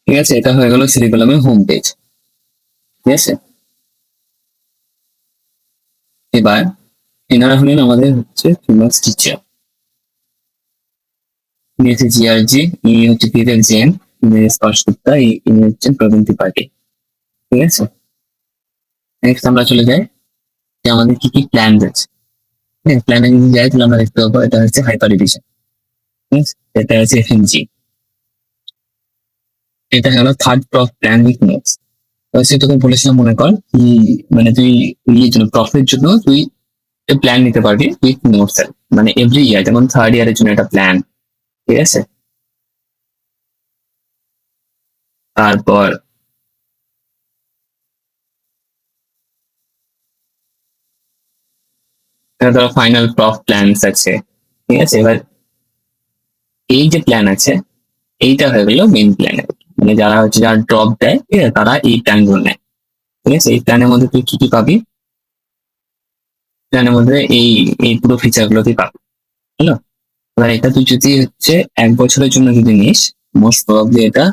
ঠিক আছে, এটা হয়ে গেল সেরিবেলামের হোম পেজ। ঠিক আছে, এবার এনারা হলেন আমাদের হচ্ছে ফেমাস টিচার। ইনি হচ্ছে জিআরজি, ইনি হচ্ছে বিবেক জৈন, ইনি স্পর্শগুপ্তা, ইনি হচ্ছেন প্রবীণ ত্রিপাঠী। ঠিক আছে, নেক্সট আমরা চলে যাই যে আমাদের কি কি প্ল্যান আছে। হ্যাঁ, প্ল্যানে যদি যাই তাহলে আমরা দেখতে পাবো এটা হচ্ছে হাইপার রিভিশন। ঠিক আছে, এটা হচ্ছে এফএমজি, এটা হলো third proof plan with notes. সেটা তোকে বলেছিলাম মনে কর কি, মানে তুই ইয়ের জন্য প্রফের জন্য তুই প্ল্যান নিতে পারবি উইথ নোটস, মানে এভরি ইয়ার, যেমন থার্ড ইয়ারের জন্য একটা প্ল্যান। ঠিক আছে, তারপর ধরো ফাইনাল প্রফ প্ল্যানস আছে। ঠিক আছে, এবার এই যে প্ল্যান আছে এইটা হয়ে গেল মেইন প্ল্যান। মানে যারা হচ্ছে যারা ড্রপ দেয়, ঠিক আছে, তারা এই প্ল্যান গুলো নেয়। ঠিক আছে, এই প্ল্যানের মধ্যে তুই কি কি পাবি, প্ল্যানের মধ্যে এই এই পুরো ফিচার গুলো তুই পাবি। হলো, এবার এটা তুই যদি হচ্ছে 1 বছরের জন্য যদি নিস, মোস্ট প্রবাবলি এটা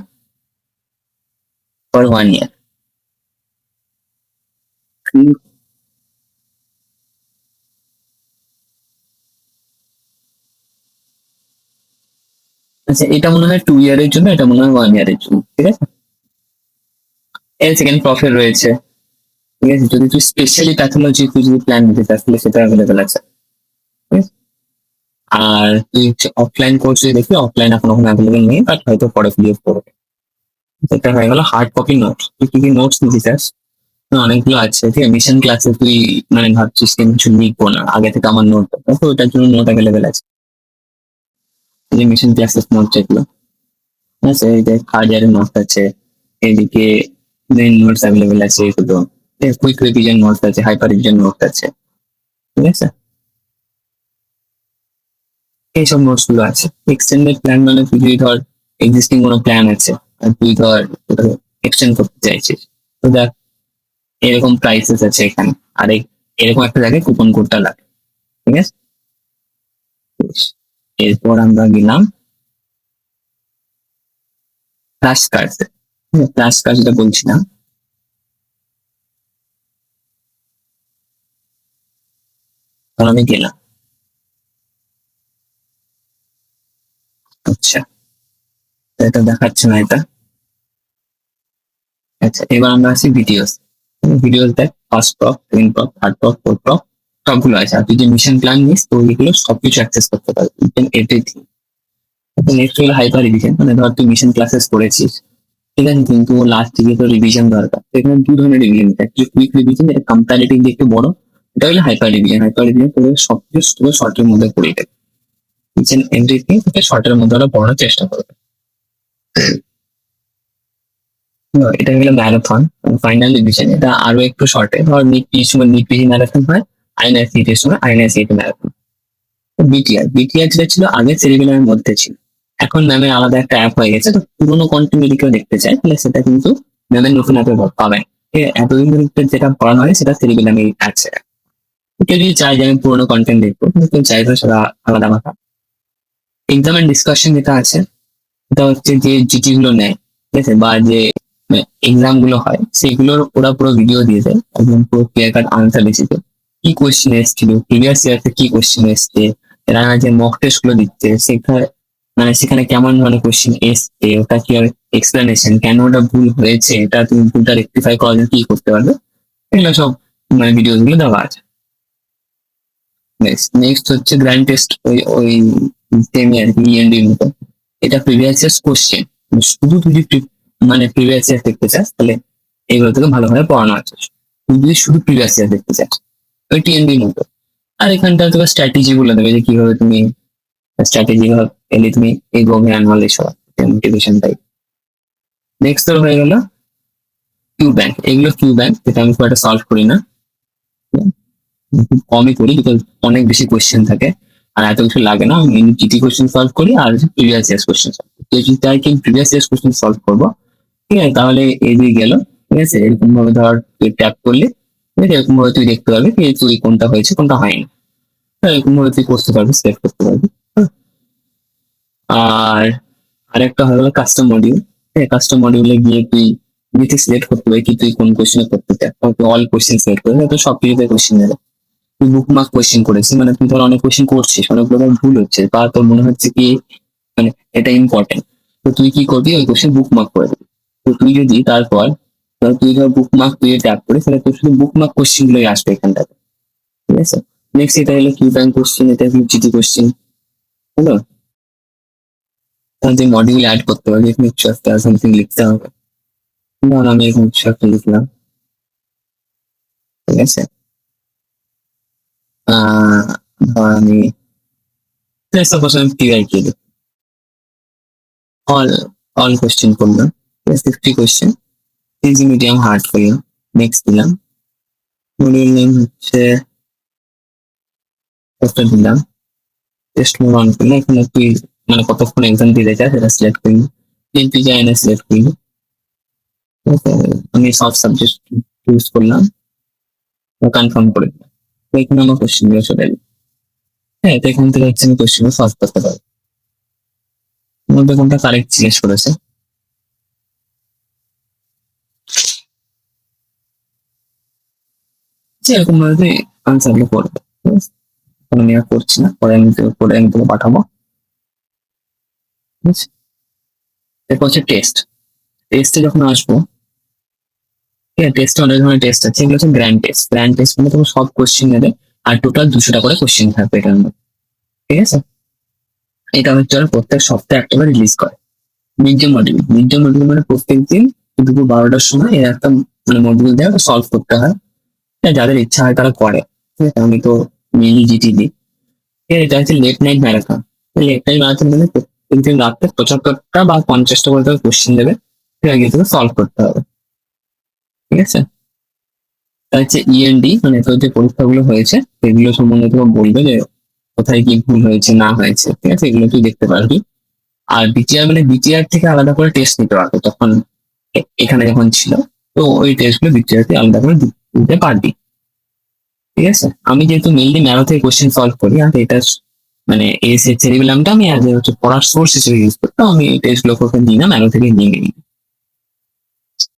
ফর 1 ইয়ার। আচ্ছা, এটা মনে হয় 2 ইয়ারের জন্য, এটা মনে হয় 1 ইয়ারের জন্য। ঠিক আছে, এর সেকেন্ড প্রফের রয়েছে। ঠিক আছে, যদি তুই স্পেশালি প্যাথোলজি তুই যদি প্ল্যান নিতে চাস তাহলে সেটা অ্যাভেলেবেল আছে। ঠিক আছে? আর তুই অফলাইন কোর্স যদি দেখবি, অফলাইন এখন ওখানে অ্যাভেলেবেল নেই, বাট হয়তো পরে পিডিএফ করবে। এটা হয়ে গেল হার্ড কপি নোট। তুই কি কি নোটস নিতে চাস? অনেকগুলো আছে। ঠিক আছে, মিশন ক্লাসে তুই মানে ভাবছিস যে কিছু লিখবো না, আগে থেকে আমার নোট, তো ওটার জন্য নোট অ্যাভেলেবেল আছে। এই যে মিশন ক্লাসের নোট যেগুলো আছে, এই যে থার্ড ইয়ারের নোট আছে, এদিকে মেইন নোটস অ্যাভেলেবেল আছে এগুলো, কুইক রিভিশন নোটস আছে, হাইপার রিভিশন নোটস আছে। ঠিক আছে, এইসব নোটস গুলো আছে। এক্সটেন্ডেড প্ল্যান মানে তুই যদি ধর এক্সিস্টিং কোনো প্ল্যান আছে আর তুই ধর এক্সটেন্ড করতে চাইছিস, তো দেখ এরকম প্রাইসেস আছে এখানে, আর এরকম একটা জায়গায় কুপন কোডটা লাগে। ঠিক আছে, এরপর আমরা গেলাম ফ্ল্যাশ কার্ড। ফ্ল্যাশ কার্ড যেটা বলছিলাম, তখন আমি গেলাম। আচ্ছা, এটা দেখাচ্ছে না এটা। আচ্ছা, এবার আমরা আসি ভিডিওস। ভিডিওস দেখ, first prop, second prop, third prop, fourth prop, সবগুলো আছে। আর তুই যে মিশন প্ল্যান নিস তো ওইগুলো সবকিছু অ্যাক্সেস করতে পারবি, এভরিথিং। নেক্সট হলো হাইপার রিভিশন, মানে ধর তুই মিশন ক্লাসেস করেছিস, ঠিক আছে, কিন্তু লাস্ট দিকে তো রিভিশন দরকার। এখানে 2 ধরনের রিভিশন, একটা কুইক রিভিশন, যেটা কম্পারেটিভ একটু বড়, এটা হলো হাইপার রিভিশন। হাইপার রিভিশন তোর সবকিছু তোকে শর্টের মধ্যে পড়ে দেবে, ইচ এন্ড এভরিথিং তোকে শর্টের মধ্যে ওরা পড়ানোর চেষ্টা করবে। এটা হলো ম্যারাথন। ফাইনাল রিভিশন এটা আরো একটু শর্টে, ধর নিট সময় নিট পিজি ম্যারাথন হয়, আইএনআইসিটি এর সময় আইএনআইসিটি ম্যারাথন। বিটিআর, বিটিআর যেটা ছিল আগে সেরিবেলামের মধ্যে ছিল, এখন ম্যামের আলাদা একটা অ্যাপ হয়ে গেছে। তো পুরোনো কন্টেন্ট যদি কেউ দেখতে চায় তাহলে সেটা কিন্তু ম্যামের নতুন অ্যাপে পাবেন। এতদিন ধরে যেটা পড়ানো হয় সেটা সেরিবেলামে আছে। কেউ যদি চায় যে আমি পুরোনো কন্টেন্ট দেখবো, কিন্তু কেউ চাইবে সেটা আলাদা কথা। এক্সাম এন্ড ডিসকাশন যেটা আছে, এটা হচ্ছে যে জিটি গুলো নেয়, ঠিক আছে, বা যে এক্সাম গুলো হয় সেগুলোর ওরা পুরো ভিডিও দিয়ে দেয়, একদম পুরো ক্লিয়ার কাট আনসার লিখে, কি কোয়েশ্চেন এসেছিল প্রিভিয়াস ইয়ার থেকে, কি কোয়েশ্চেন এসছে, এরা যে মক টেস্ট গুলো দিচ্ছে সেখানে, মানে সেখানে কেমন ধরনের কোয়েশ্চেন এসছে, ওটা কি এক্সপ্লেনেশন, কেন ওটা ভুল হয়েছে, এটা তুমি ভুলটা রেক্টিফাই করার জন্য কি করতে পারবে, এগুলো সব মানে ভিডিও গুলো দেওয়া আছে। নেক্সট হচ্ছে গ্র্যান্ড টেস্ট, ওই ওই সেমি আর কি ইএনডি মতো। এটা প্রিভিয়াস ইয়ার্স কোশ্চেন, শুধু তুই যদি মানে প্রিভিয়াস ইয়ার দেখতে চাস তাহলে এইগুলো থেকে ভালোভাবে পড়ানো আছে। তুই যদি শুধু প্রিভিয়াস ইয়ার দেখতে চাস, ওই টিএনডি মতো। আর এখানটা তোকে স্ট্র্যাটেজি বলে দেবে যে কিভাবে তুমি স্ট্র্যাটেজি এলে তুমি এগোবে অ্যানুয়াল এসব মোটিভেশন টাইপ। নেক্সট তোর হয়ে গেল কিউ ব্যাংক। এগুলো কিউ ব্যাংক, যেটা আমি খুব একটা সলভ করি না, খুব কমই করি, বিকজ অনেক বেশি কোয়েশ্চেন থাকে আর এত কিছু লাগে না। আমি জিটি কোয়েশ্চেন সলভ করি আর প্রিভিয়াস ইয়ার্স কোয়েশ্চেন সলভ করি। যদি চাই কি প্রিভিয়াস ইয়ার্স কোয়েশ্চেন সলভ করবো, ঠিক আছে, তাহলে এদিকে গেল। ঠিক আছে, এরকম ভাবে ধর তুই ট্যাপ করলে, ঠিক আছে, এরকম ভাবে তুই দেখতে পারবি যে তুই কোনটা হয়েছে কোনটা হয়নি। এরকম ভাবে তুই করতে পারবি, সিলেক্ট করতে পারবি। আর আরেকটা হয়ে গেল কাস্টম মডিউল। কাস্টম মডিউলে গিয়ে তুই নিজে সিলেক্ট করতে পারবি কি তুই কোন কোশ্চেনে করতে চাস, অল কোশ্চেন সিলেক্ট করে তো সব কিছুতে কোশ্চেন নেবে। তুই বুকমার্ক কোশ্চেন করেছিস মানে তুই ধর অনেক কোশ্চেন করছিস, অনেকগুলো ভুল হচ্ছে বা তোর মনে হচ্ছে কি মানে এটা ইম্পর্টেন্ট, তো তুই কি করবি ওই কোশ্চেন বুকমার্ক করে দিবি। তো তুই যদি তারপর তুই ধর বুকমার্ক তুই ট্যাপ করিস তাহলে তোর শুধু বুকমার্ক কোশ্চেন গুলোই আসবে এখানটাতে। ঠিক আছে, নেক্সট এটা হলো কিউ ব্যাংক কোশ্চেন, এটা জিটি কোশ্চেন হলো। যে মডিউল অ্যাড করতে পারবি এখানে কিছু একটা সামথিং লিখতে হবে, ধর আমি এখানে কিছু একটা লিখলাম। ঠিক আছে, ধর আমি সাপোজ আমি টিআইকে অল অল কোশ্চেন করলাম, 50 কোশ্চেন, ইজি মিডিয়াম হার্ড করলাম, নেক্সট দিলাম। মডিউল নেম হচ্ছে একটা দিলাম, টেস্ট মোড অন করলে এখানে তুই মানে কতক্ষণ এক্সাম দিতে চাই সেটা সিলেক্ট করবি, এমপি চাই না সিলেক্ট করবি। আমি সব সাবজেক্ট চুজ করলাম, কনফার্ম করে দিলাম। তো এখানে আমার কোশ্চেন গুলো চলে এলো। হ্যাঁ, তো এখান থেকে হচ্ছে আমি কোশ্চেন সলভ করতে পারবো। মধ্যে কোনটা কারেক্ট জিজ্ঞেস করেছে, এরকম ভাবে আনসার গুলো করবে। আমি আর করছি না, পরে আমি তোকে পাঠাবো। ঠিক আছে, এরপর হচ্ছে টেস্ট। টেস্টে যখন আসবো, ঠিক আছে, টেস্টে অনেক ধরনের টেস্ট আছে, এগুলো হচ্ছে গ্র্যান্ড টেস্ট। গ্র্যান্ড টেস্ট মানে তোমার সব কোশ্চেন নেবে আর টোটাল 200টা করে কোশ্চেন থাকবে এটার মধ্যে। ঠিক আছে, এটা হচ্ছে ওরা প্রত্যেক সপ্তাহে একটা করে রিলিজ করে। মিড ডে মডিউল মানে প্রত্যেক দিন দুপুর 12টার সময় এর একটা মানে মডিউল দেয়, ওটা সলভ করতে হয়। যাদের ইচ্ছা হয় তারা করে। ঠিক আছে, আমি তো মেনলি জিটি দিই। এটা হচ্ছে late night marathon. Late night marathon মানে প্রত্যেকদিন রাত্রে 75টা বা 50টা করে কোশ্চেন দেবে, সেটা তোকে সলভ করতে হবে। ঠিক আছে, তার হচ্ছে ইএনডি মানে তোর যে পরীক্ষাগুলো হয়েছে সেগুলো সম্বন্ধে তোমার বলবে যে কোথায় কি ভুল হয়েছে না হয়েছে। ঠিক আছে, এগুলো তুই দেখতে পারবি। আর বিটিআর মানে বিটিআর থেকে আলাদা করে টেস্ট নিতে পারবে তখন, এখানে যখন ছিল তো ওই টেস্ট গুলো বিটিআর থেকে আলাদা করে দিতে পারবি। ঠিক আছে, আমি যেহেতু মেইনলি ম্যারো থেকে কোশ্চেন সলভ করি আর এটা মানে এস এর চেরিবিলামটা আমি অ্যাজ হচ্ছে পড়ার সোর্স হিসেবে ইউজ করতাম, আমি এই টেস্ট গুলো দিই না, ম্যারো থেকে নিয়ে নিই।